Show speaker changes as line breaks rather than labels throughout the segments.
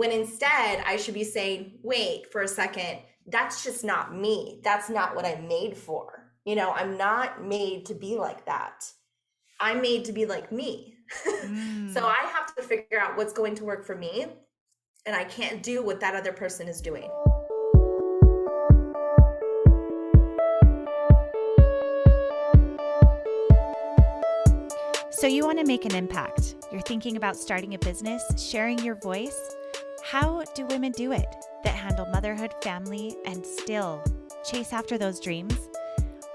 when instead I should be saying, wait for a second, that's just not me. That's not what I'm made for. I'm not made to be like that. I'm made to be like me. So I have to figure out what's going to work for me, and I can't do what that other person is doing.
So you want to make an impact. You're thinking about starting a business, sharing your voice. How do women do it that handle motherhood, family, and still chase after those dreams?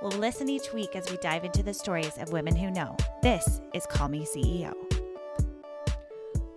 Well, listen each week as we dive into the stories of women who know. This is Call Me CEO.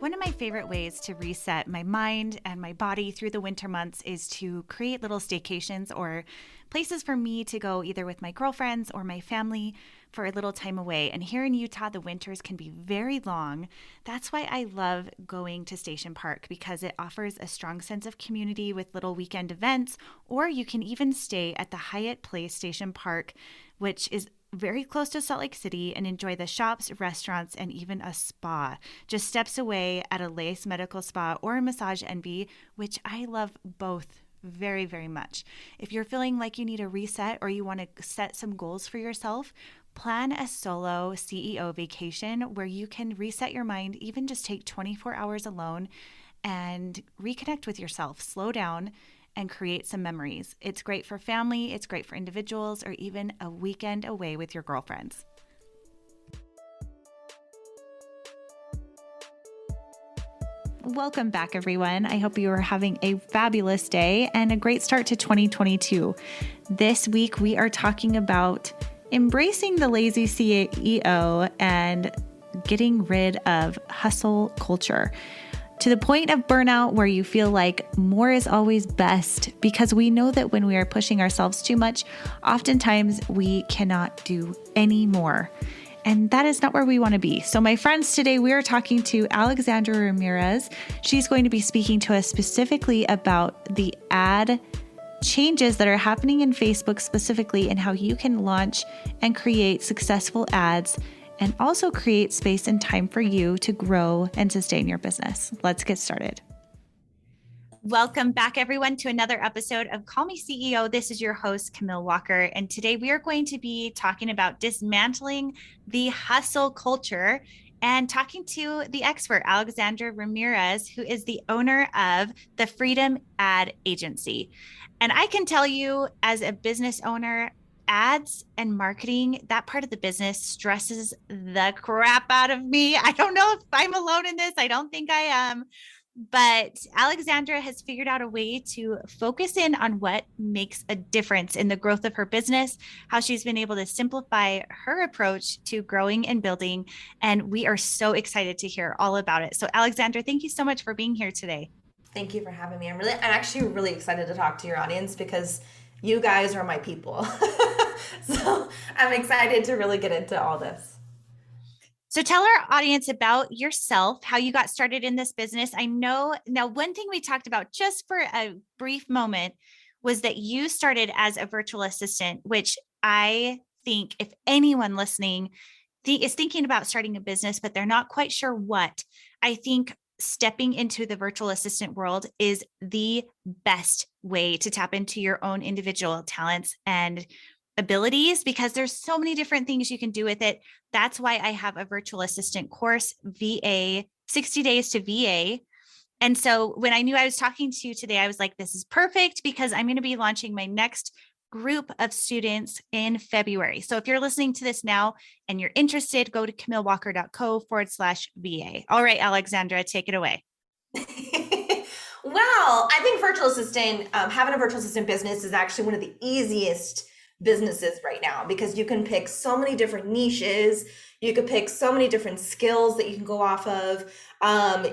One of my favorite ways to reset my mind and my body through the winter months is to create little staycations or places for me to go either with my girlfriends or my family for a little time away. And here in Utah, the winters can be very long. That's why I love going to Station Park, because it offers a strong sense of community with little weekend events, or you can even stay at the Hyatt Place Station Park, which is very close to Salt Lake City, and enjoy the shops, restaurants, and even a spa just steps away at a Lace Medical Spa or Massage Envy, which I love both very, very much. If you're feeling like you need a reset or you want to set some goals for yourself, plan a solo CEO vacation where you can reset your mind, even just take 24 hours alone and reconnect with yourself, slow down, and create some memories. It's great for family, it's great for individuals, or even a weekend away with your girlfriends. Welcome back, everyone. I hope you are having a fabulous day and a great start to 2022. This week, we are talking about embracing the lazy CEO and getting rid of hustle culture, to the point of burnout where you feel like more is always best, because we know that when we are pushing ourselves too much, oftentimes we cannot do any more. And that is not where we want to be. So my friends, today we are talking to Alexandra Ramirez. She's going to be speaking to us specifically about the ad changes that are happening in Facebook specifically, and how you can launch and create successful ads and also create space and time for you to grow and sustain your business. Let's get started. Welcome back, everyone, to another episode of Call Me CEO. This is your host, Camille Walker. And today we are going to be talking about dismantling the hustle culture and talking to the expert, Alexandra Ramirez, who is the owner of the Freedom Ad Agency. And I can tell you, as a business owner, ads and marketing, that part of the business stresses the crap out of me. I don't know if I'm alone in this. I don't think I am. But Alexandra has figured out a way to focus in on what makes a difference in the growth of her business, how she's been able to simplify her approach to growing and building. And we are so excited to hear all about it. So Alexandra, thank you so much for being here today.
Thank you for having me. I'm actually really excited to talk to your audience, because you guys are my people. So I'm excited to really get into all this.
So tell our audience about yourself, how you got started in this business. I know now one thing we talked about just for a brief moment was that you started as a virtual assistant, which I think if anyone listening is thinking about starting a business, but they're not quite sure what, I think stepping into the virtual assistant world is the best way to tap into your own individual talents and abilities, because there's so many different things you can do with it. That's why I have a virtual assistant course, VA, 60 days to VA. And so when I knew I was talking to you today, I was like, this is perfect, because I'm going to be launching my next group of students in February. So if you're listening to this now and you're interested, go to camillewalker.co/VA. All right, Alexandra, take it away.
Well, I think having a virtual assistant business is actually one of the easiest businesses right now, because you can pick so many different niches. You could pick so many different skills that you can go off of.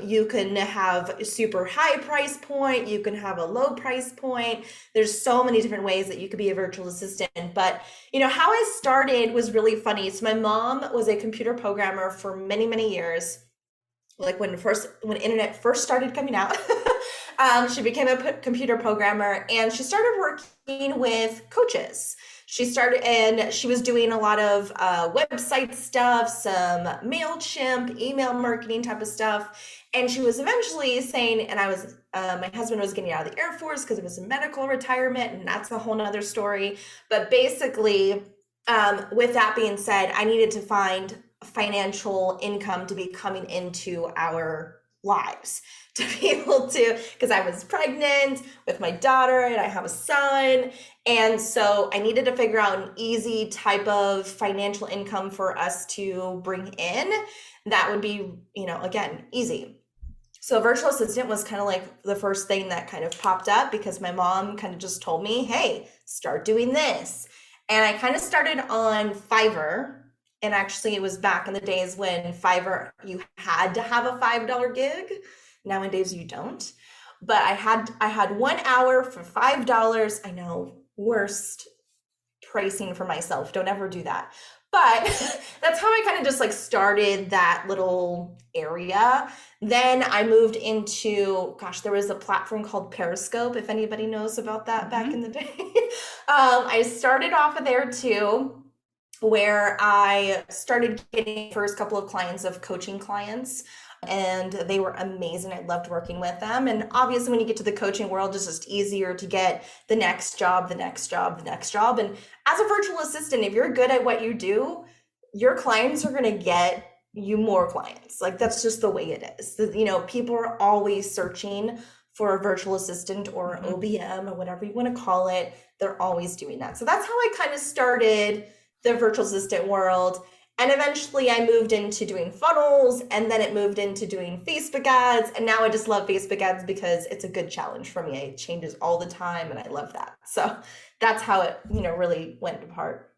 You can have a super high price point. You can have a low price point. There's so many different ways that you could be a virtual assistant. But how I started was really funny. So my mom was a computer programmer for many, many years. Like when internet first started coming out, she became a computer programmer, and she started working with coaches. she started, and she was doing a lot of website stuff, some MailChimp, email marketing type of stuff. And she was eventually saying, and my husband was getting out of the Air Force because it was a medical retirement, and that's a whole nother story. But basically, with that being said, I needed to find financial income to be coming into our lives to be able to, because I was pregnant with my daughter and I have a son. And so I needed to figure out an easy type of financial income for us to bring in that would be, again, easy. So a virtual assistant was kind of like the first thing that kind of popped up because my mom kind of just told me, hey, start doing this. And I kind of started on Fiverr. And actually, it was back in the days when Fiverr, you had to have a $5 gig. Nowadays, you don't. But I had 1 hour for $5. I know, worst pricing for myself. Don't ever do that. But that's how I kind of just like started that little area. Then I moved into, there was a platform called Periscope, if anybody knows about that back in the day. I started off of there too, where I started getting first couple of clients of coaching clients, and they were amazing. I loved working with them. And obviously when you get to the coaching world, it's just easier to get the next job, the next job, the next job. And as a virtual assistant, if you're good at what you do, your clients are going to get you more clients. Like that's just the way it is. People are always searching for a virtual assistant or OBM or whatever you want to call it. They're always doing that. So that's how I kind of started the virtual assistant world. And eventually I moved into doing funnels, and then it moved into doing Facebook ads. And now I just love Facebook ads because it's a good challenge for me. It changes all the time and I love that. So that's how it, really went apart.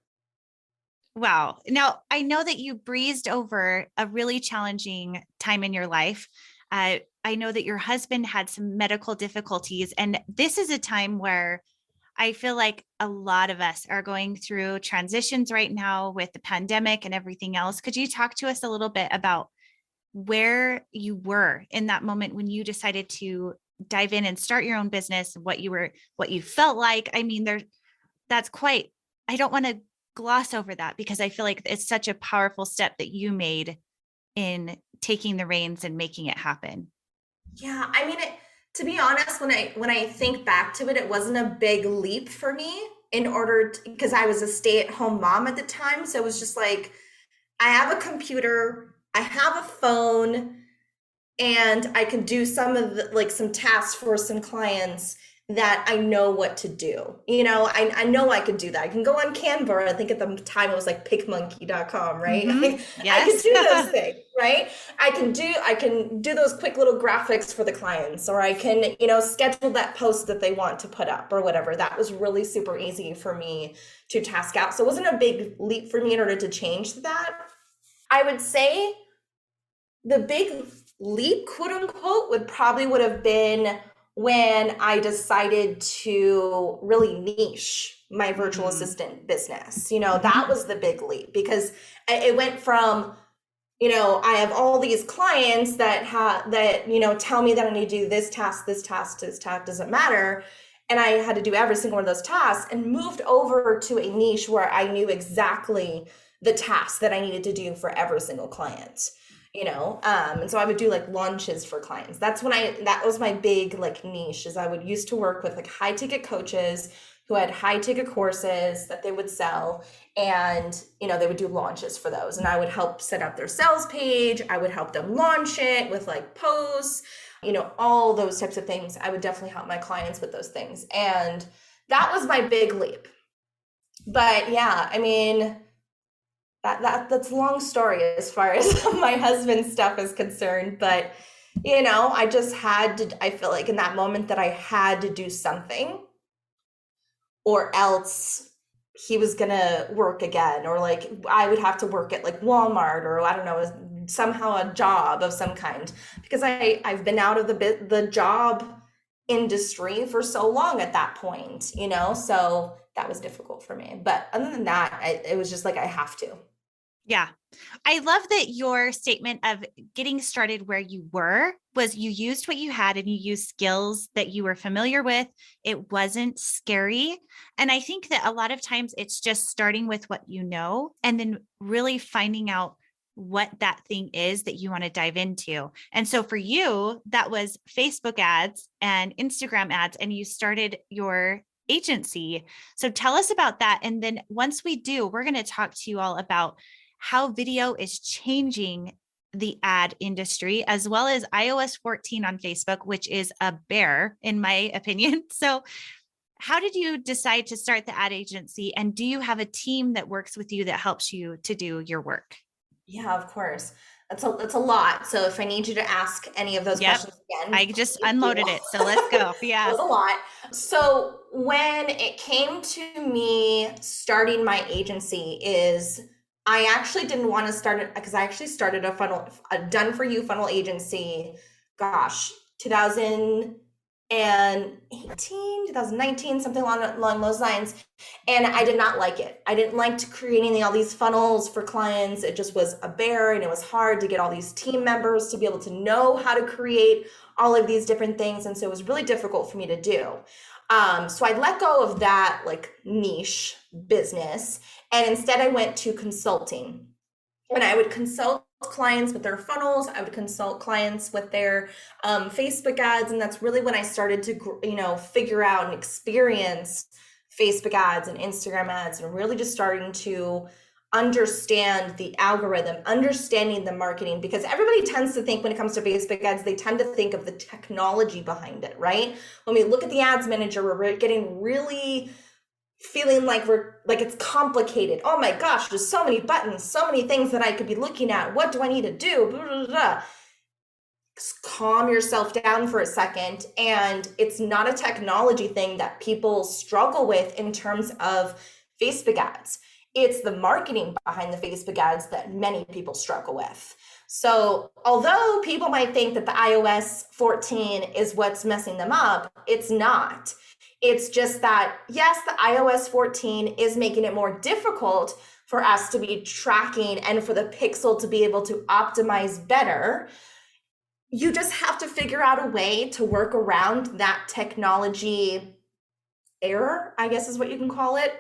Wow. Now, I know that you breezed over a really challenging time in your life. I know that your husband had some medical difficulties, and this is a time where I feel like a lot of us are going through transitions right now with the pandemic and everything else. Could you talk to us a little bit about where you were in that moment when you decided to dive in and start your own business, what you felt like? I mean, I don't want to gloss over that because I feel like it's such a powerful step that you made in taking the reins and making it happen.
Yeah. I mean, to be honest, when I think back to it, it wasn't a big leap for me because I was a stay-at-home mom at the time. So it was just like, I have a computer, I have a phone, and I can do some tasks for some clients that I know what to do. I know I could do that. I can go on Canva. I think at the time it was like pickmonkey.com, right?
Yes.
I can do those things, right? I can do those quick little graphics for the clients, or I can, schedule that post that they want to put up or whatever. That was really super easy for me to task out. So it wasn't a big leap for me in order to change that. I would say the big leap, quote unquote, would have been when I decided to really niche my virtual assistant business. That was the big leap because it went from, I have all these clients that tell me that I need to do this task, doesn't matter. And I had to do every single one of those tasks, and moved over to a niche where I knew exactly the tasks that I needed to do for every single client. And so I would do like launches for clients. That was my big like niche, is I would used to work with like high ticket coaches who had high ticket courses that they would sell, and they would do launches for those, and I would help set up their sales page. I would help them launch it with like posts, all those types of things. I would definitely help my clients with those things, and that was my big leap. But yeah, I mean, that's a long story as far as my husband's stuff is concerned. But, I just I feel like in that moment that I had to do something, or else he was going to work again, or like I would have to work at like Walmart, or I don't know, somehow a job of some kind, because I've been out of the job industry for so long at that point, so that was difficult for me. But other than that, it was just like, I have to.
Yeah. I love that your statement of getting started where you were was you used what you had and you used skills that you were familiar with. It wasn't scary. And I think that a lot of times it's just starting with what you know and then really finding out what that thing is that you want to dive into. And so for you, that was Facebook ads and Instagram ads, and you started your agency. So tell us about that. And then once we do, we're going to talk to you all about how video is changing the ad industry, as well as iOS 14 on Facebook, which is a bear, in my opinion. So, how did you decide to start the ad agency? And do you have a team that works with you that helps you to do your work?
Yeah, of course. That's a lot. So if I need you to ask any of those
Yep.
questions again,
I just
please do.
unloaded it. So let's go.
That
Yes.
was a lot. So when it came to me starting my agency is I actually didn't want to start it because I actually started a done for you funnel agency, gosh, 2018, 2019, something along those lines. And I did not like it. I didn't like creating all these funnels for clients. It just was a bear, and it was hard to get all these team members to be able to know how to create all of these different things. And so it was really difficult for me to do. So I let go of that like niche business, and instead I went to consulting. And I would consult clients with their funnels. I would consult clients with their Facebook ads, and that's really when I started to, figure out and experience Facebook ads and Instagram ads, and really just starting to understand the algorithm, understanding the marketing, because everybody tends to think when it comes to Facebook ads, they tend to think of the technology behind it, right? When we look at the ads manager, we're getting really feeling like it's complicated. Oh my gosh, there's so many buttons, so many things that I could be looking at. What do I need to do? Blah, blah, blah. Just calm yourself down for a second. And it's not a technology thing that people struggle with in terms of Facebook ads. It's the marketing behind the Facebook ads that many people struggle with. So although people might think that the iOS 14 is what's messing them up, it's not. It's just that, yes, the iOS 14 is making it more difficult for us to be tracking and for the pixel to be able to optimize better. You just have to figure out a way to work around that technology error, I guess is what you can call it,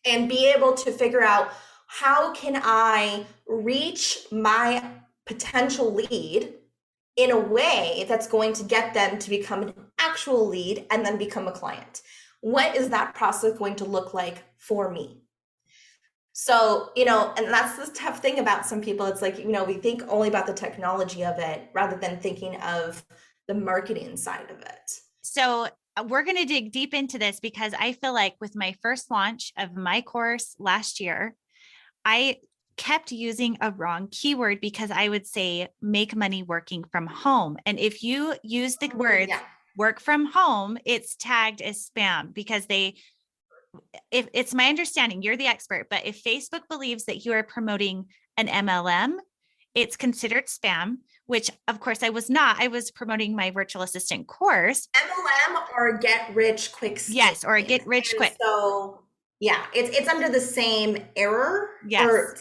and be able to figure out how can I reach my potential lead in a way that's going to get them to become an actual lead and then become a client. What is that process going to look like for me? So, and that's the tough thing about some people. It's like, we think only about the technology of it rather than thinking of the marketing side of it.
So we're going to dig deep into this because I feel like with my first launch of my course last year, I kept using a wrong keyword because I would say make money working from home. And if you use the words work from home, it's tagged as spam because if it's my understanding, you're the expert, but if Facebook believes that you are promoting an MLM, it's considered spam, which of course I was not. I was promoting my virtual assistant course.
MLM or get rich quick scheme.
Yes, or get rich quick.
So yeah, it's under the same error.
Yes.
Or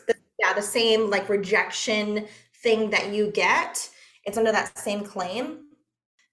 the same like rejection thing that you get. It's under that same claim.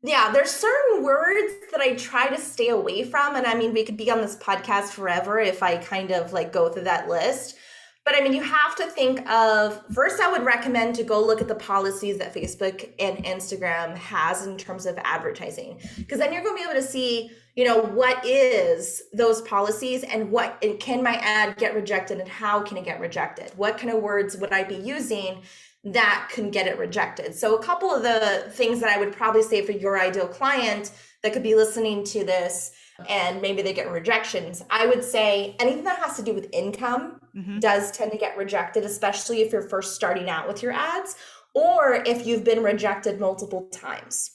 Yeah, there's certain words that I try to stay away from. And I mean, we could be on this podcast forever if I kind of like go through that list. But I mean, you have to think of, first, I would recommend to go look at the policies that Facebook and Instagram has in terms of advertising, because then you're going to be able to see, what is those policies and can my ad get rejected and how can it get rejected? What kind of words would I be using that can get it rejected? So a couple of the things that I would probably say for your ideal client that could be listening to this and maybe they get rejections, I would say anything that has to do with income does tend to get rejected, especially if you're first starting out with your ads or if you've been rejected multiple times.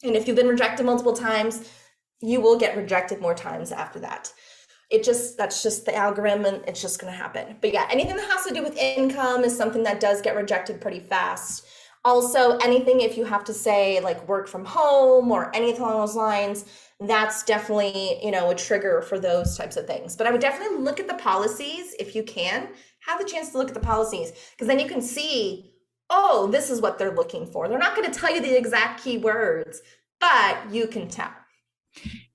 And if you've been rejected multiple times, you will get rejected more times after that. That's just the algorithm and it's just going to happen. But yeah, anything that has to do with income is something that does get rejected pretty fast. Also, anything if you have to say like work from home or anything along those lines, that's definitely, a trigger for those types of things. But I would definitely look at the policies if you can, have the chance to look at the policies, because then you can see, oh, this is what they're looking for. They're not going to tell you the exact keywords, but you can tell.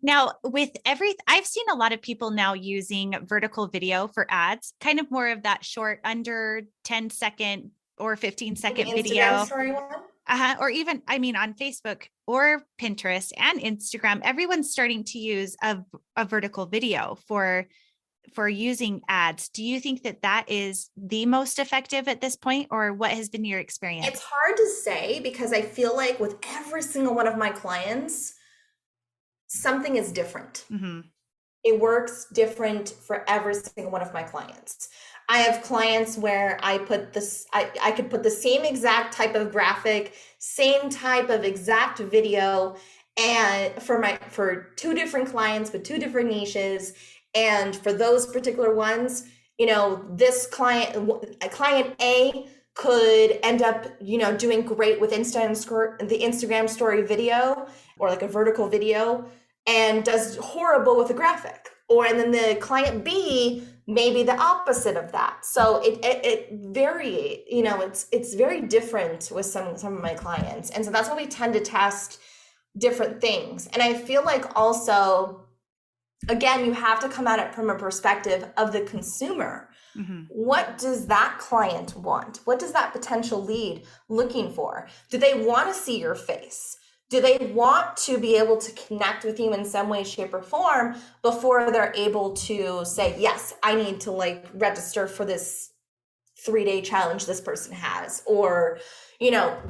Now, I've seen a lot of people now using vertical video for ads, kind of more of that short, under 10-second or 15-second
Instagram
video.
story one.
Or even, I mean, on Facebook or Pinterest and Instagram, everyone's starting to use a vertical video for using ads. Do you think that is the most effective at this point, or what has been your experience?
It's hard to say, because I feel like with every single one of my clients, something is different.
Mm-hmm.
It works different for every single one of my clients. I have clients where I could put the same exact type of graphic, same type of exact video, and for two different clients with two different niches. And for those particular ones, this client A could end up, doing great with the Instagram story video, or like a vertical video, and does horrible with a graphic. And then the client B, maybe the opposite of that. So it varies, it's very different with some of my clients. And so that's why we tend to test different things. And I feel like also, again, you have to come at it from a perspective of the consumer.
Mm-hmm.
What does that client want? What does that potential lead looking for? Do they want to see your face? Do they want to be able to connect with you in some way, shape, or form before they're able to say, yes, I need to register for this 3-day challenge this person has? Or,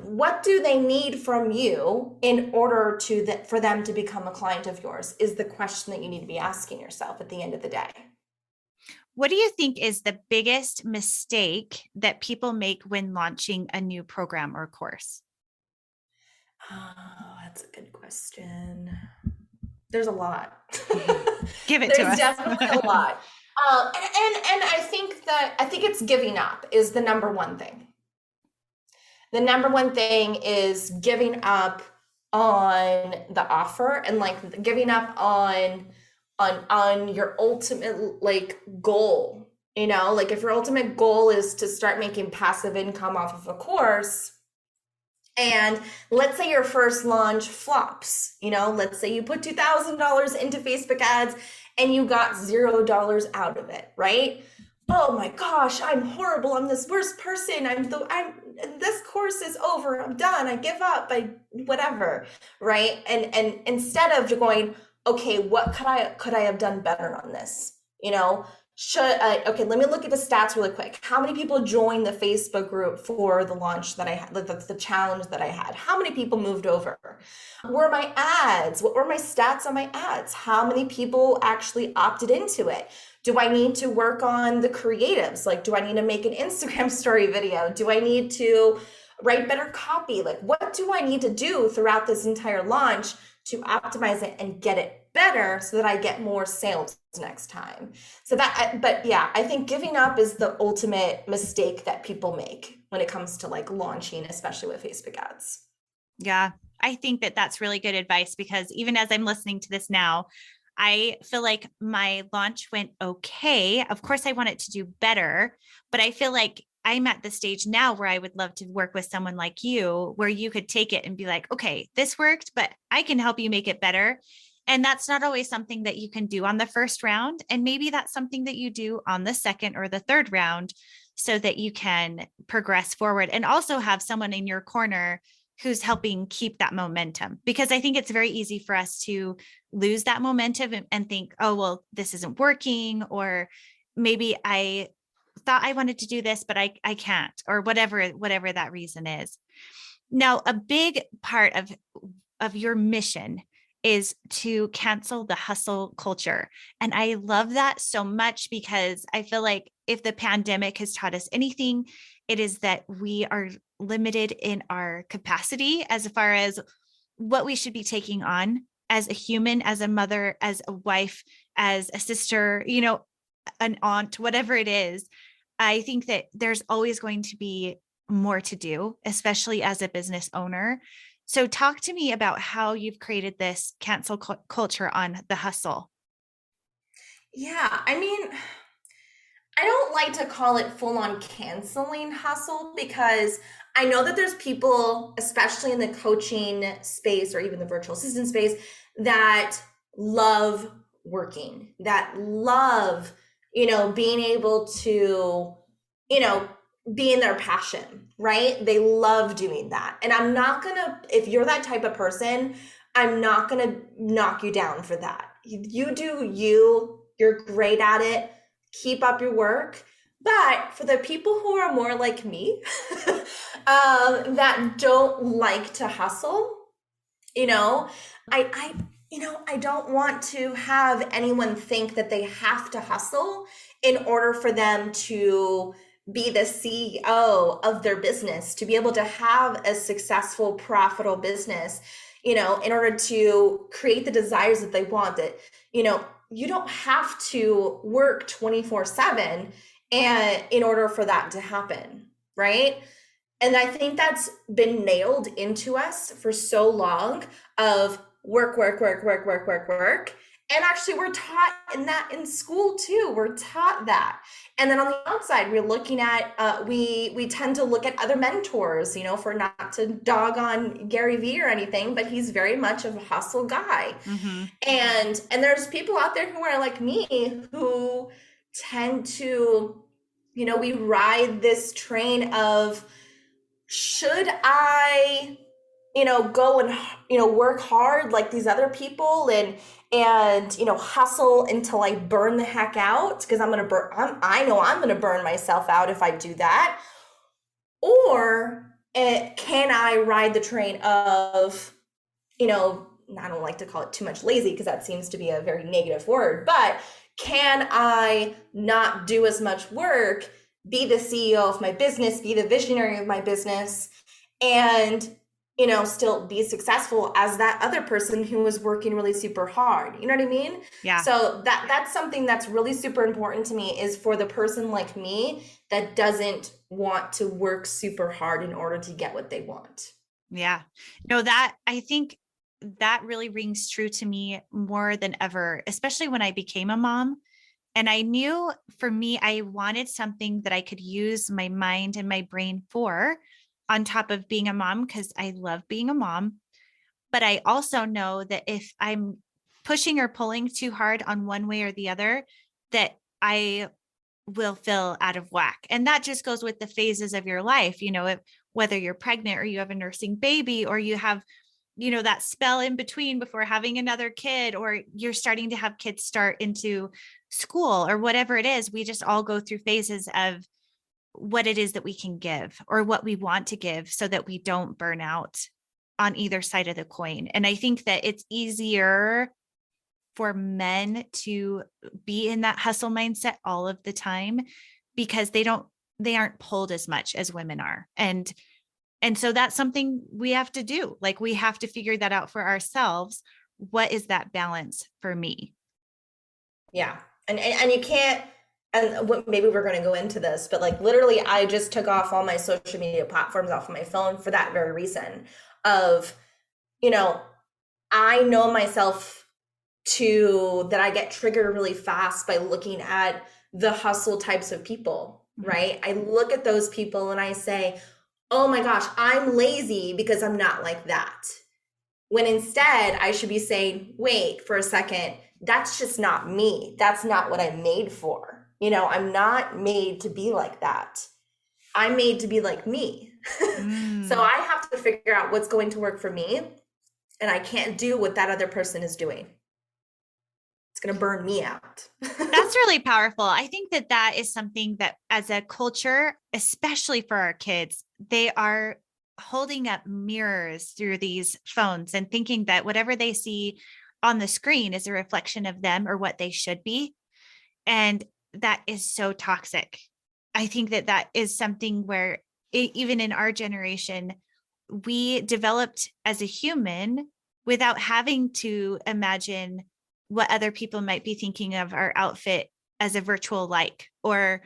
what do they need from you in order for them to become a client of yours, is the question that you need to be asking yourself at the end of the day.
What do you think is the biggest mistake that people make when launching a new program or course?
Oh, that's a good question. There's a lot.
Give it to us.
There's definitely a lot. And I think it's giving up is the number one thing. The number one thing is giving up on the offer, and giving up on your ultimate goal. If your ultimate goal is to start making passive income off of a course, and let's say your first launch flops, let's say you put $2,000 into Facebook ads and you got $0 out of it, right? Oh my gosh, I'm horrible. I'm this worst person. This course is over. I'm done. I give up. Whatever, right? And instead of going, okay, what could I have done better on this? Okay, let me look at the stats really quick. How many people joined the Facebook group for the launch that I had, the challenge that I had? How many people moved over? Were my ads? What were my stats on my ads? How many people actually opted into it? Do I need to work on the creatives? Do I need to make an Instagram story video? Do I need to write better copy? What do I need to do throughout this entire launch to optimize it and get it better so that I get more sales next time? But yeah, I think giving up is the ultimate mistake that people make when it comes to launching, especially with Facebook ads.
Yeah, I think that's really good advice, because even as I'm listening to this now, I feel like my launch went okay. Of course, I want it to do better, but I feel like I'm at the stage now where I would love to work with someone like you, where you could take it and be like, okay, this worked, but I can help you make it better. And that's not always something that you can do on the first round. And maybe that's something that you do on the second or the third round, so that you can progress forward and also have someone in your corner who's helping keep that momentum. Because I think it's very easy for us to lose that momentum and think, oh, well, this isn't working, or maybe I thought I wanted to do this, but I can't, or whatever that reason is. Now, a big part of your mission is to cancel the hustle culture. And I love that so much, because I feel like if the pandemic has taught us anything, it is that we are limited in our capacity as far as what we should be taking on as a human, as a mother, as a wife, as a sister, an aunt, whatever it is. I think that there's always going to be more to do, especially as a business owner. So talk to me about how you've created this cancel culture on the hustle.
Yeah, I mean, I don't like to call it full on canceling hustle because I know that there's people, especially in the coaching space or even the virtual assistant space, that love working, that love, being able to, you know, be in their passion, right? They love doing that. And I'm not gonna, if you're that type of person, I'm not gonna knock you down for that. You do you, you're great at it, keep up your work. But for the people who are more like me, that don't like to hustle, you know, I don't want to have anyone think that they have to hustle in order for them to be the CEO of their business, to be able to have a successful, profitable business, in order to create the desires that they want. That, you don't have to work 24/7 and in order for that to happen, right? And I think that's been nailed into us for so long of work, work, work, work, work, work, work. And actually, we're taught in that in school too. We're taught that. And then on the outside, we're looking at, we tend to look at other mentors, for not to dog on Gary Vee or anything, but he's very much of a hustle guy.
Mm-hmm.
And there's people out there who are like me who tend to, we ride this train of, should I, go and, work hard like these other people and, hustle until I burn the heck out? Because I know I'm going to burn myself out if I do that. Or can I ride the train of, I don't like to call it too much lazy because that seems to be a very negative word, but can I not do as much work, be the CEO of my business, be the visionary of my business, and still be successful as that other person who was working really super hard? You know what I mean?
Yeah.
So that's something that's really super important to me, is for the person like me that doesn't want to work super hard in order to get what they want.
Yeah. No, that I think that really rings true to me more than ever, especially when I became a mom. And I knew for me, I wanted something that I could use my mind and my brain for on top of being a mom, because I love being a mom. But I also know that if I'm pushing or pulling too hard on one way or the other, that I will feel out of whack. And that just goes with the phases of your life, whether you're pregnant or you have a nursing baby, or you have, that spell in between before having another kid, or you're starting to have kids start into school or whatever it is. We just all go through phases of what it is that we can give or what we want to give so that we don't burn out on either side of the coin. And I think that it's easier for men to be in that hustle mindset all of the time because they aren't pulled as much as women are. And so that's something we have to do. Like, we have to figure that out for ourselves. What is that balance for me?
Yeah. And you can't, and maybe we're going to go into this, but like literally I just took off all my social media platforms off of my phone for that very reason of, I know myself that I get triggered really fast by looking at the hustle types of people, right? I look at those people and I say, oh my gosh, I'm lazy because I'm not like that. When instead I should be saying, wait for a second, that's just not me. That's not what I'm made for. I'm not made to be like that. I'm made to be like me. So I have to figure out what's going to work for me. And I can't do what that other person is doing. It's going to burn me out.
That's really powerful. I think that is something that as a culture, especially for our kids, they are holding up mirrors through these phones and thinking that whatever they see on the screen is a reflection of them or what they should be. And that is so toxic. I think that is something where even in our generation, we developed as a human without having to imagine what other people might be thinking of our outfit as a virtual like, or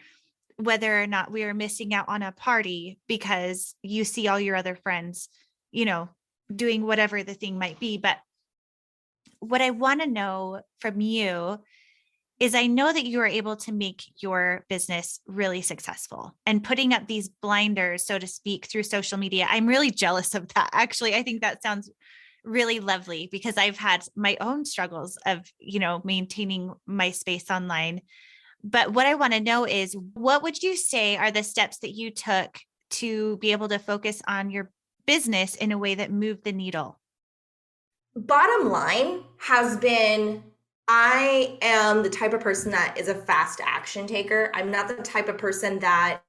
whether or not we are missing out on a party because you see all your other friends, doing whatever the thing might be. But what I want to know from you is I know that you are able to make your business really successful and putting up these blinders, so to speak, through social media. I'm really jealous of that. Actually, I think that sounds really lovely because I've had my own struggles of, maintaining my space online. But what I want to know is, what would you say are the steps that you took to be able to focus on your business in a way that moved the needle?
Bottom line has been, I am the type of person that is a fast action taker. I'm not the type of person that,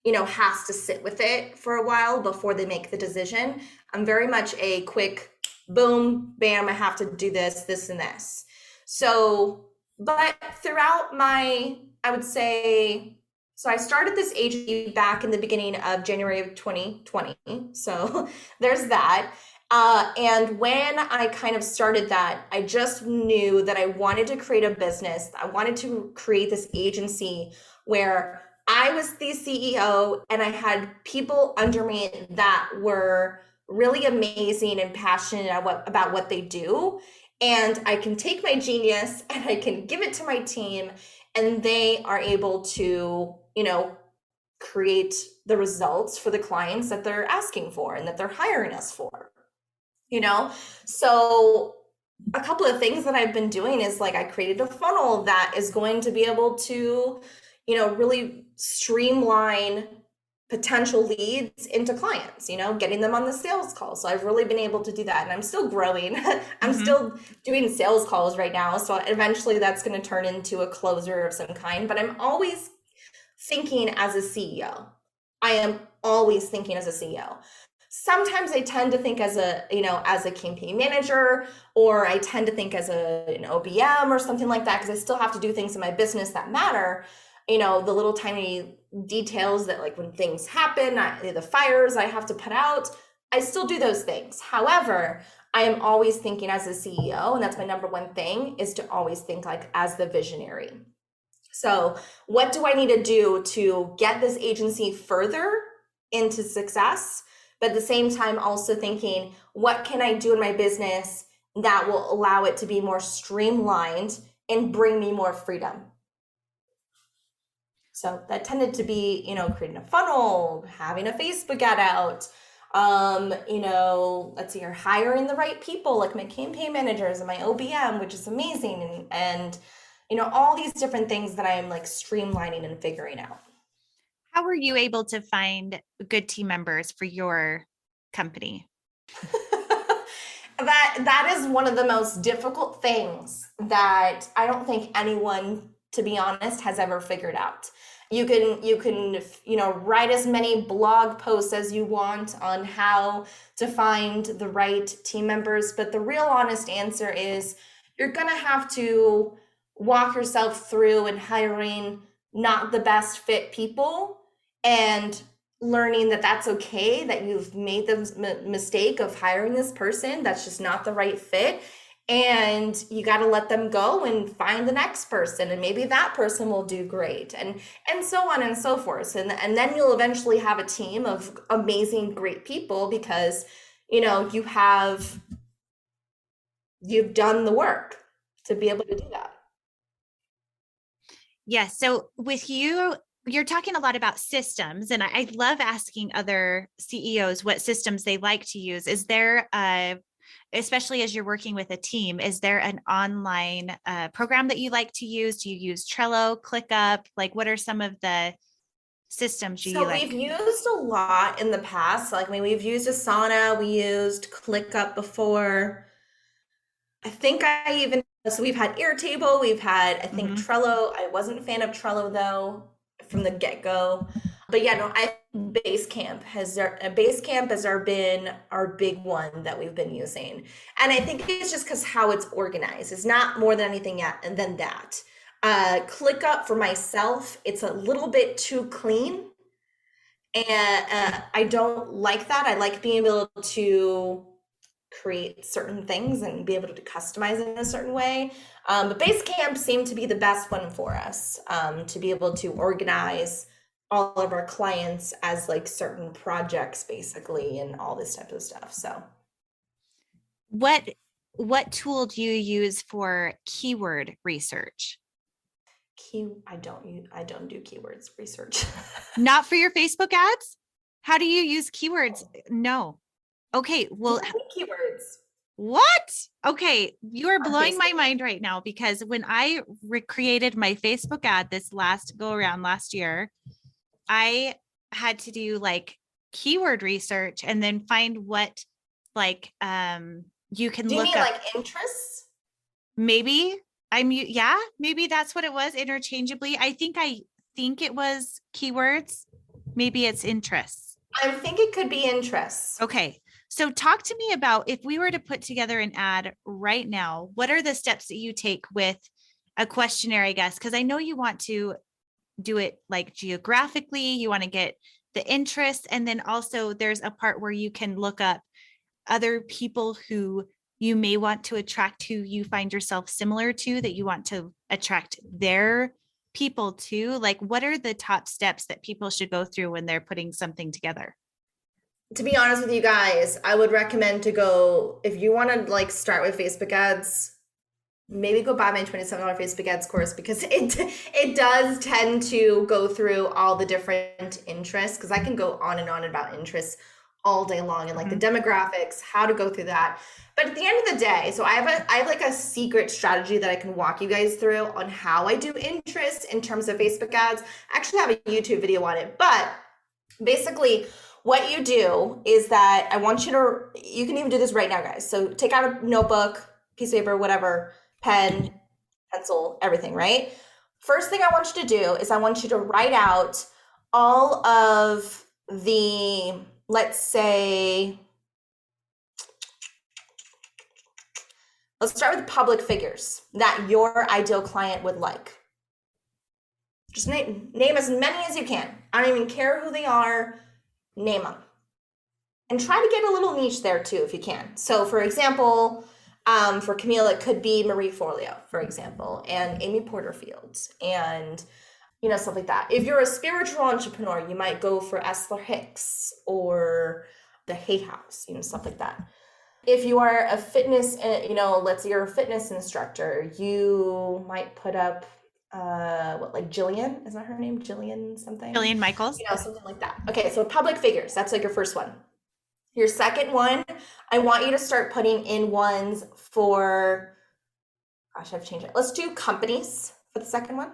has to sit with it for a while before they make the decision. I'm very much a quick boom, bam, I have to do this, this, and this. So, but throughout I would say, so I started this agency back in the beginning of January of 2020. So there's that. And when I kind of started that, I just knew that I wanted to create a business. I wanted to create this agency where I was the CEO and I had people under me that were really amazing and passionate about what they do. And I can take my genius and I can give it to my team, and they are able to, create the results for the clients that they're asking for and that they're hiring us for. So a couple of things that I've been doing is like I created a funnel that is going to be able to, really streamline potential leads into clients, getting them on the sales call. So I've really been able to do that, and I'm still growing. I'm still doing sales calls right now. So eventually that's going to turn into a closer of some kind, but I'm always thinking as a CEO. I am always thinking as a CEO. Sometimes I tend to think as a campaign manager, or I tend to think as an OBM or something like that, because I still have to do things in my business that matter. The little tiny details that, like when things happen, the fires I have to put out, I still do those things. However, I am always thinking as a CEO, and that's my number one thing, is to always think like as the visionary. So what do I need to do to get this agency further into success? But at the same time, also thinking, what can I do in my business that will allow it to be more streamlined and bring me more freedom? So that tended to be, creating a funnel, having a Facebook ad out, let's see, you're hiring the right people, like my campaign managers and my OBM, which is amazing. And all these different things that I'm like streamlining and figuring out.
How were you able to find good team members for your company?
That is one of the most difficult things that I don't think anyone, to be honest, has ever figured out. You can write as many blog posts as you want on how to find the right team members, but the real honest answer is you're gonna have to walk yourself through and hiring not the best fit people, and learning that that's okay, that you've made the mistake of hiring this person that's just not the right fit, and you got to let them go and find the next person, and maybe that person will do great, and so on and so forth, and then you'll eventually have a team of amazing, great people, because you've done the work to be able to do that.
Yeah. So with you, you're talking a lot about systems, and I love asking other CEOs what systems they like to use. Is there, especially as you're working with a team, is there an online program that you like to use? Do you use Trello, ClickUp? Like, what are some of the systems you like?
We've used a lot in the past. Like, we've used Asana, we used ClickUp before. I think so we've had Airtable, we've had, I think, Trello. I wasn't a fan of Trello though from the get-go. But yeah, no, Basecamp has been our big one that we've been using. And I think it's just because how it's organized. It's not more than anything than that. ClickUp for myself, it's a little bit too clean. And I don't like that. I like being able to create certain things and be able to customize it in a certain way. But Basecamp seemed to be the best one for us, to be able to organize all of our clients as like certain projects basically, and all this type of stuff. So
what tool do you use for keyword research?
I don't do keywords research.
Not for your Facebook ads? How do you use keywords? No. Okay. Well,
Keywords.
what? Okay. You are
On
blowing my
Facebook?
mind right now, because when I recreated my Facebook ad this last go around last year, I had to do like keyword research and then find what like you can
Do you
look
mean
up.
like interests?
Maybe maybe that's what it was interchangeably. I think it was keywords. Maybe it's interests.
I think it could be interests.
Okay. So talk to me about, if we were to put together an ad right now, what are the steps that you take with a questionnaire, I guess? Because I know you want to do it like geographically, you want to get the interest. And then also there's a part where you can look up other people who you may want to attract, who you find yourself similar to, that you want to attract their people to. Like, what are the top steps that people should go through when they're putting something together?
To be honest with you guys, I would recommend to go, if you want to like start with Facebook ads, maybe go buy my $27 Facebook ads course, because it does tend to go through all the different interests, because I can go on and on about interests all day long, and like the demographics, how to go through that. But at the end of the day, so I have like a secret strategy that I can walk you guys through on how I do interest in terms of Facebook ads. I actually have a YouTube video on it, but basically what you do is that I want you to, you can even do this right now, guys. So take out a notebook, piece of paper, whatever, pen, pencil, everything, right? First thing I want you to do is I want you to write out all of the, let's say, let's start with public figures that your ideal client would like. Just name as many as you can. I don't even care who they are, name them. And try to get a little niche there too if you can. So for example, for Camille, it could be Marie Forleo, for example, and Amy Porterfield, and stuff like that. If you're a spiritual entrepreneur, you might go for Esther Hicks or the Hay House, stuff like that. If you are a fitness, let's say you're a fitness instructor, you might put up, like Jillian, is that her name? Jillian something?
Jillian Michaels.
Something like that. Okay, so public figures, that's like your first one. Your second one, I want you to start putting in ones for, gosh, I've changed it. Let's do companies for the second one.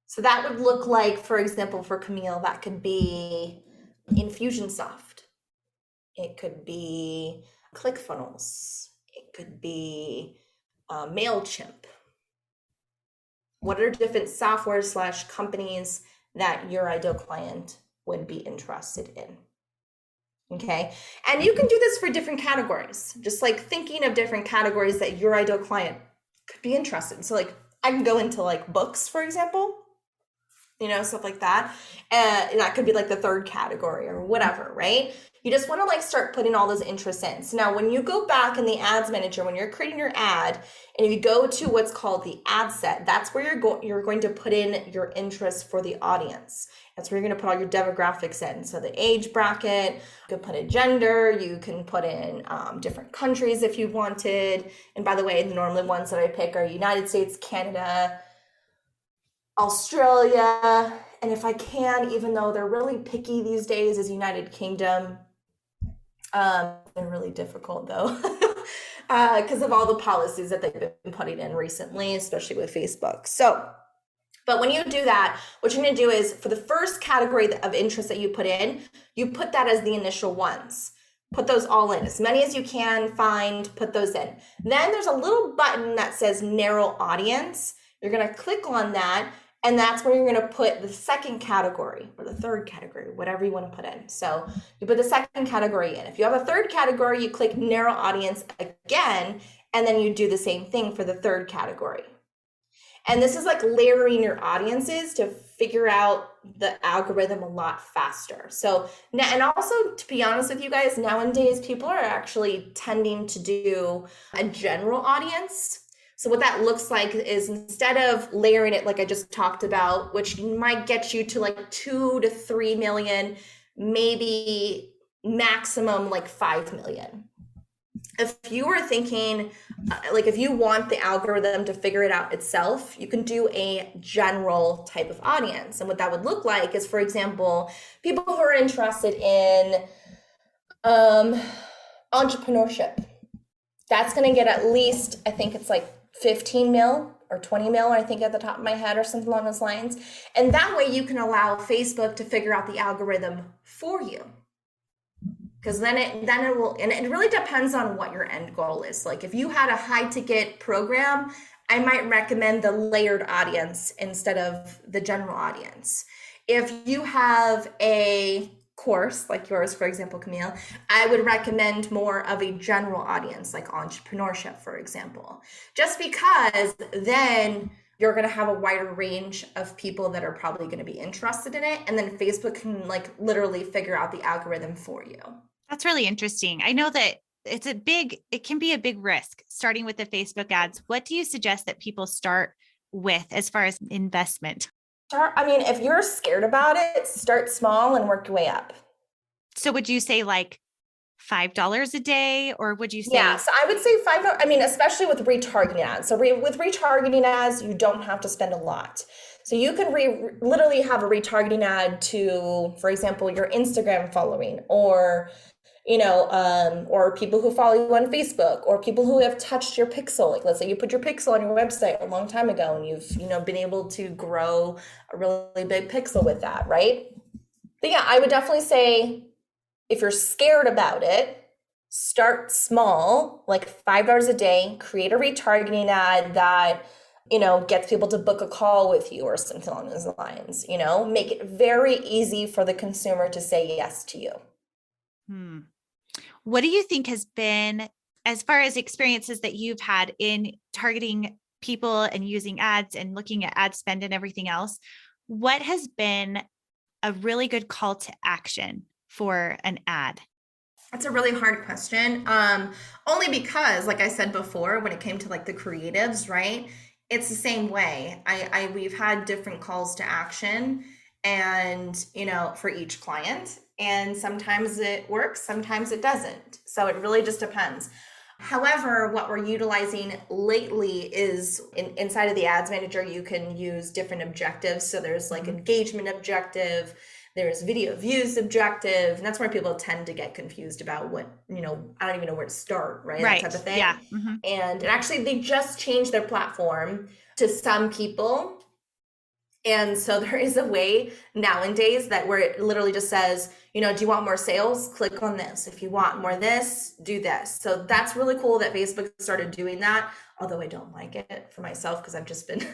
So that would look like, for example, for Camille, that could be Infusionsoft. It could be ClickFunnels. It could be MailChimp. What are different software / companies that your ideal client would be interested in? Okay. And you can do this for different categories, just like thinking of different categories that your ideal client could be interested in. So like I can go into like books, for example, stuff like that. And that could be like the third category or whatever, right? You just want to like start putting all those interests in. So now when you go back in the ads manager, when you're creating your ad, and you go to what's called the ad set, that's where you're going to put in your interests for the audience. That's where you're going to put all your demographics in. So the age bracket, you can put in gender, you can put in different countries if you wanted. And by the way, the normally ones that I pick are United States, Canada, Australia, and if I can, even though they're really picky these days, is United Kingdom. They're really difficult though, because of all the policies that they've been putting in recently, especially with Facebook. So, but when you do that, what you're going to do is for the first category of interest that you put in, you put that as the initial ones. Put those all in, as many as you can find, put those in. Then there's a little button that says narrow audience. You're going to click on that, and that's where you're going to put the second category or the third category, whatever you want to put in. So you put the second category in. If you have a third category, you click narrow audience again, and then you do the same thing for the third category. And this is like layering your audiences to figure out the algorithm a lot faster. So now, and also to be honest with you guys, nowadays people are actually tending to do a general audience. So what that looks like is instead of layering it like I just talked about, which might get you to like 2 to 3 million, maybe maximum like 5 million. If you were thinking, like if you want the algorithm to figure it out itself, you can do a general type of audience. And what that would look like is, for example, people who are interested in um, entrepreneurship. That's going to get at least, I think it's like 15 mil or 20 mil, I think at the top of my head or something along those lines. And that way you can allow Facebook to figure out the algorithm for you. Because then it will, and it really depends on what your end goal is. Like if you had a high ticket program, I might recommend the layered audience instead of the general audience. If you have a course like yours, for example, Camille, I would recommend more of a general audience, like entrepreneurship, for example, just because then you're going to have a wider range of people that are probably going to be interested in it. And then Facebook can like literally figure out the algorithm for you.
That's really interesting. I know that it can be a big risk starting with the Facebook ads. What do you suggest that people start with as far as investment?
I mean, if you're scared about it, start small and work your way up.
So would you say like $5 a day, or would you say?
Yeah, so I would say $5. I mean, especially with retargeting ads. So with retargeting ads, you don't have to spend a lot. So you can literally have a retargeting ad to, for example, your Instagram following, or or people who follow you on Facebook, or people who have touched your pixel. Like let's say you put your pixel on your website a long time ago and you've, been able to grow a really big pixel with that, right? But yeah, I would definitely say if you're scared about it, start small, like $5 a day, create a retargeting ad that, gets people to book a call with you or something along those lines, make it very easy for the consumer to say yes to you.
What do you think has been, as far as experiences that you've had in targeting people and using ads and looking at ad spend and everything else, what has been a really good call to action for an ad?
That's a really hard question. Only because, like I said before, when it came to like the creatives, right? It's the same way. We've had different calls to action, and for each client, and sometimes it works, sometimes it doesn't. So it really just depends. However, what we're utilizing lately is inside of the ads manager, you can use different objectives. So there's like engagement objective, there's video views objective, and that's where people tend to get confused about what, I don't even know where to start, right?
Right.
That type of thing.
Yeah.
And actually they just changed their platform to some people. And so there is a way nowadays that where it literally just says, do you want more sales? Click on this. If you want more this, do this. So that's really cool that Facebook started doing that. Although I don't like it for myself because I've just been,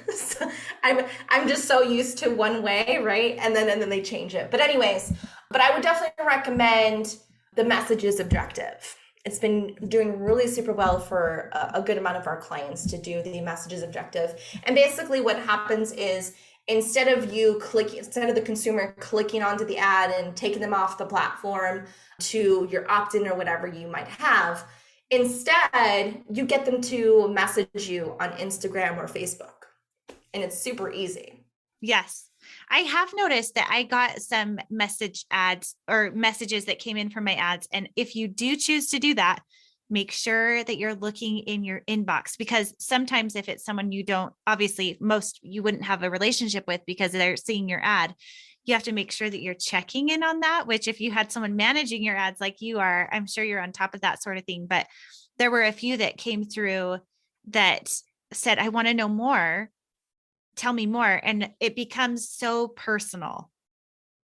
I'm just so used to one way, right? And then they change it. But anyways, I would definitely recommend the messages objective. It's been doing really super well for a good amount of our clients to do the messages objective. And basically what happens is, instead of the consumer clicking onto the ad and taking them off the platform to your opt-in or whatever you might have, instead you get them to message you on Instagram or Facebook. And it's super easy.
Yes. I have noticed that I got some message ads or messages that came in from my ads. And if you do choose to do that, make sure that you're looking in your inbox, because sometimes if it's someone you don't, obviously you wouldn't have a relationship with because they're seeing your ad, you have to make sure that you're checking in on that, which if you had someone managing your ads like you are, I'm sure you're on top of that sort of thing. But there were a few that came through that said, I want to know more. Tell me more. And it becomes so personal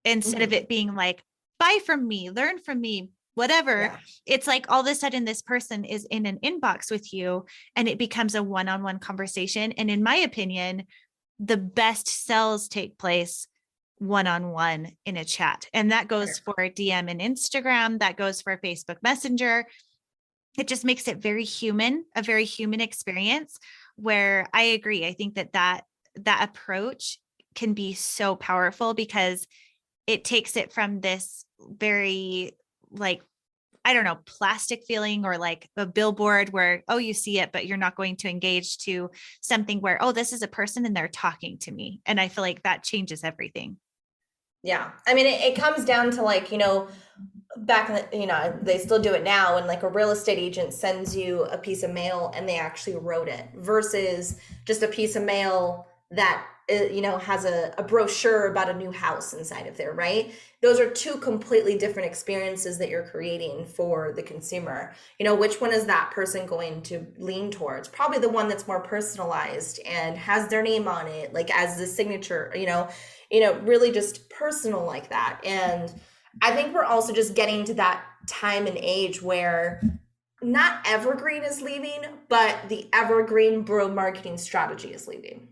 instead of it being like, buy from me, learn from me, whatever. Yeah. It's like all of a sudden this person is in an inbox with you and it becomes a one-on-one conversation. And in my opinion, the best sells take place one-on-one in a chat. And that goes for DM and Instagram. That goes for Facebook Messenger. It just makes it very human, a very human experience, where I agree. I think that approach can be so powerful because it takes it from this very plastic feeling or like a billboard where, oh, you see it, but you're not going to engage, to something where, oh, this is a person and they're talking to me. And I feel like that changes everything.
Yeah. I mean, it comes down to like, back in the, they still do it now, and like a real estate agent sends you a piece of mail and they actually wrote it versus just a piece of mail that has a brochure about a new house inside of there, right? Those are two completely different experiences that you're creating for the consumer. Which one is that person going to lean towards? Probably the one that's more personalized and has their name on it, like as the signature, really just personal like that. And I think we're also just getting to that time and age where not evergreen is leaving, but the evergreen bro marketing strategy is leaving,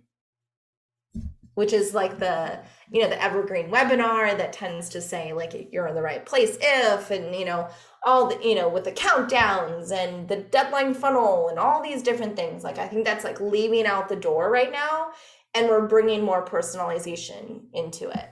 which is like the evergreen webinar that tends to say like you're in the right place if, and all the, with the countdowns and the deadline funnel and all these different things. Like I think that's like leaving out the door right now, and we're bringing more personalization into it.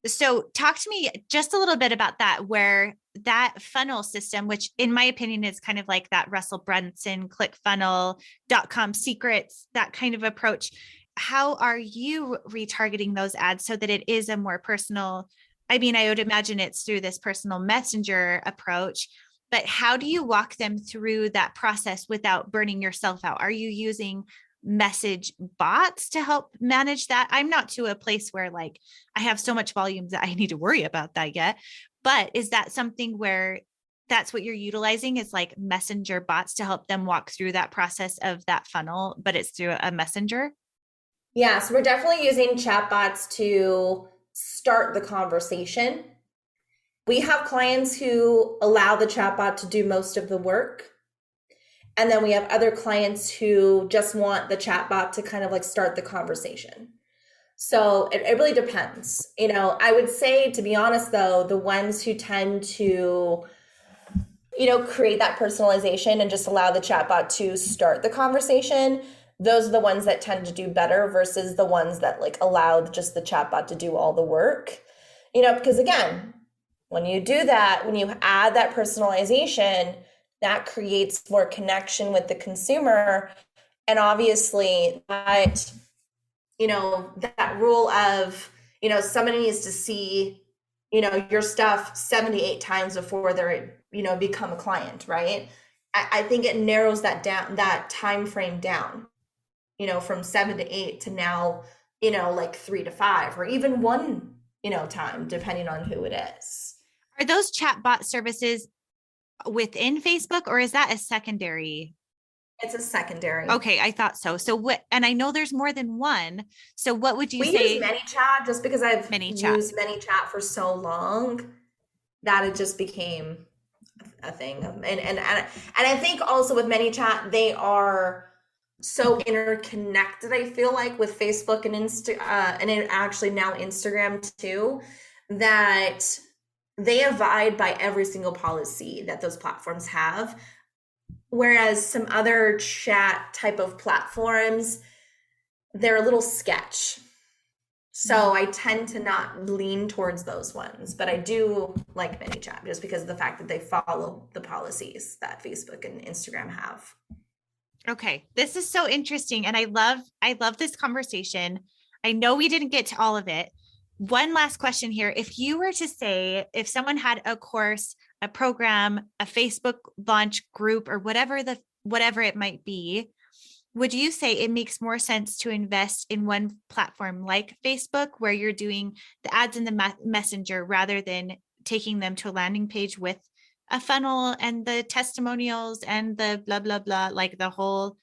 So talk to me just a little bit about that, where that funnel system, which in my opinion is kind of like that Russell Brunson ClickFunnels.com secrets, that kind of approach. How are you retargeting those ads so that it is a more personal? I mean, I would imagine it's through this personal messenger approach, but how do you walk them through that process without burning yourself out? Are you using message bots to help manage that? I'm not to a place where like I have so much volume that I need to worry about that yet. But is that something where that's what you're utilizing, is like messenger bots to help them walk through that process of that funnel, but it's through a messenger?
Yeah, so we're definitely using chatbots to start the conversation. We have clients who allow the chatbot to do most of the work. And then we have other clients who just want the chatbot to kind of like start the conversation. So it really depends. I would say, to be honest, though, the ones who tend to, create that personalization and just allow the chatbot to start the conversation, those are the ones that tend to do better versus the ones that like allow just the chatbot to do all the work. Because again, when you do that, when you add that personalization, that creates more connection with the consumer. And obviously that, that rule of, somebody needs to see, your stuff 78 times before they're, become a client, right? I think it narrows that down, that time frame down, from 7 to 8 to now, like 3 to 5, or even 1, time, depending on who it is.
Are those chatbot services within Facebook, or is that a secondary?
It's a secondary.
Okay, I thought so. So what, and I know there's more than one. So what would you say?
We use ManyChat just because I've used ManyChat for so long that it just became a thing. And I think also with ManyChat, they are so interconnected, I feel like, with Facebook and and actually now Instagram too, that they abide by every single policy that those platforms have. Whereas some other chat type of platforms, they're a little sketch. So I tend to not lean towards those ones, but I do like ManyChat just because of the fact that they follow the policies that Facebook and Instagram have.
Okay, this is so interesting. And I love this conversation. I know we didn't get to all of it. One last question here. If you were to say, if someone had a course, a program, a Facebook launch group, or whatever it might be, would you say it makes more sense to invest in one platform like Facebook, where you're doing the ads in the messenger, rather than taking them to a landing page with a funnel and the testimonials and the blah, blah, blah, like the whole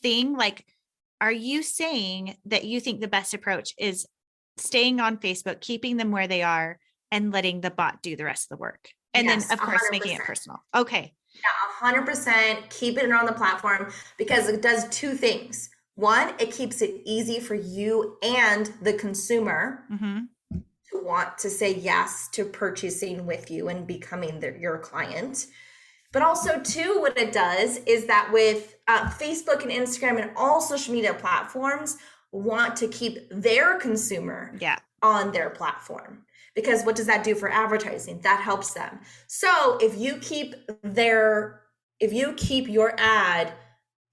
thing? Like, are you saying that you think the best approach is staying on Facebook, keeping them where they are, and letting the bot do the rest of the work? And yes, then of course, 100%. Making it personal. Okay.
Yeah, 100%. Keep it on the platform, because it does two things. One, it keeps it easy for you and the consumer to want to say yes to purchasing with you and becoming your client. But also, too, what it does is that with Facebook and Instagram and all social media platforms want to keep their consumer on their platform. Because what does that do for advertising? That helps them. So if you keep your ad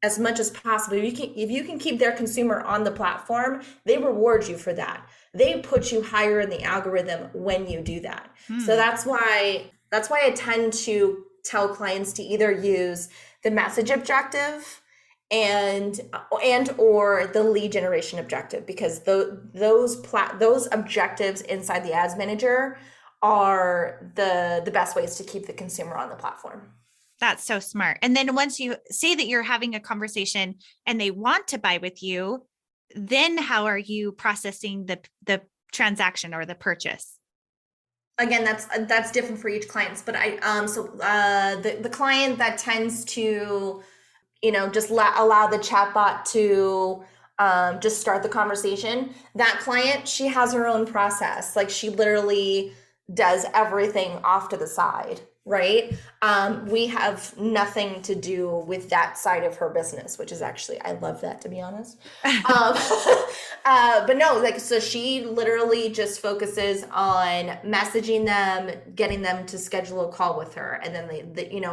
as much as possible. If you can keep their consumer on the platform, they reward you for that. They put you higher in the algorithm when you do that. So that's why I tend to tell clients to either use the message objective and or the lead generation objective, because those objectives inside the ads manager are the best ways to keep the consumer on the platform.
That's so smart. And then once you say that you're having a conversation and they want to buy with you, then how are you processing the transaction or the purchase?
Again, that's different for each client. But the client that tends to, just allow the chatbot to just start the conversation, that client, she has her own process. Like, she literally does everything off to the side. Right. We have nothing to do with that side of her business, which is actually, I love that, to be honest. But no, so she literally just focuses on messaging them, getting them to schedule a call with her. And then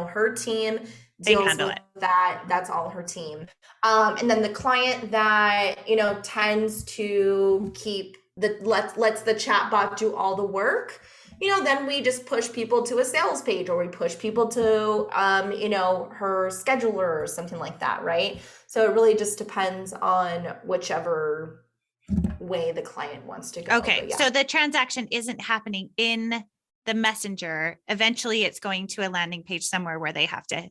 her team deals with that. That's all her team. And then the client that, tends to keep lets the chatbot do all the work, then we just push people to a sales page, or we push people to, her scheduler or something like that, right? So it really just depends on whichever way the client wants to go.
Okay, so the transaction isn't happening in the messenger. Eventually it's going to a landing page somewhere where they have to.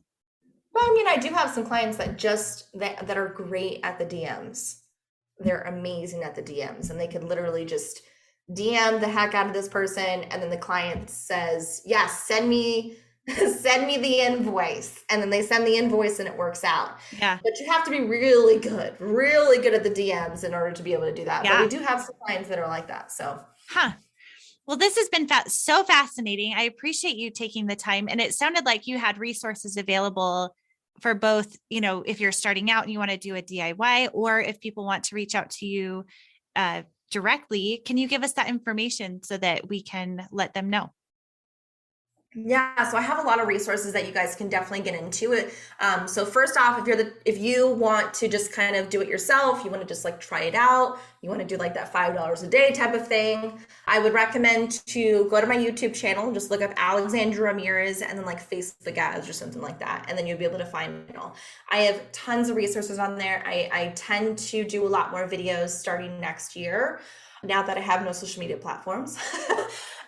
Well, I do have some clients that are great at the DMs. They're amazing at the DMs, and they could literally just DM the heck out of this person, and then the client says, yes, send me the invoice, and then they send the invoice and it works out.
Yeah.
But you have to be really good at the DMs in order to be able to do that. Yeah. But we do have some clients that are like that. So
well, this has been so fascinating. I appreciate you taking the time, and it sounded like you had resources available for both, if you're starting out and you want to do a DIY, or if people want to reach out to you directly. Can you give us that information so that we can let them know?
Yeah, so I have a lot of resources that you guys can definitely get into it. So first off, if you want to just kind of do it yourself, you want to just try it out, you want to do that $5 a day type of thing, I would recommend to go to my YouTube channel, just look up Alexandra Ramirez, and then Facebook ads or something like that, and then you'll be able to find it all. I have tons of resources on there. I tend to do a lot more videos starting next year, now that I have no social media platforms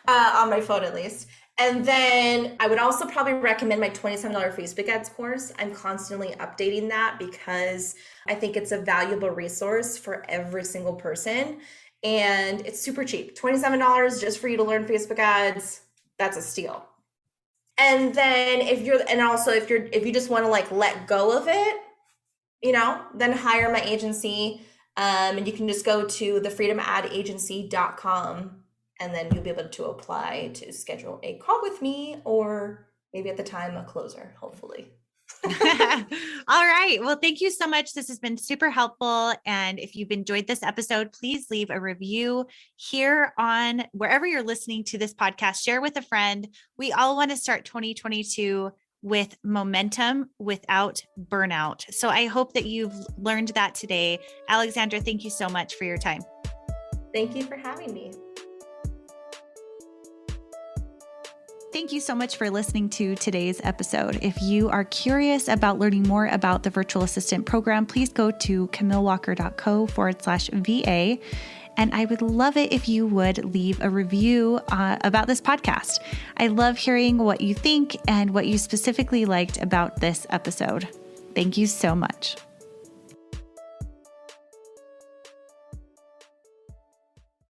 on my phone at least. And then I would also probably recommend my $27 Facebook ads course. I'm constantly updating that because I think it's a valuable resource for every single person. And it's super cheap. $27 just for you to learn Facebook ads. That's a steal. And then if you just want to let go of it, then hire my agency. And you can just go to thefreedomadagency.com. And then you'll be able to apply to schedule a call with me, or maybe at the time a closer, hopefully.
All right. Well, thank you so much. This has been super helpful. And if you've enjoyed this episode, please leave a review here on wherever you're listening to this podcast. Share with a friend. We all want to start 2022 with momentum without burnout. So I hope that you've learned that today. Alexandra, thank you so much for your time.
Thank you for having me.
Thank you so much for listening to today's episode. If you are curious about learning more about the virtual assistant program, please go to camillewalker.co/VA. And I would love it if you would leave a review about this podcast. I love hearing what you think and what you specifically liked about this episode. Thank you so much.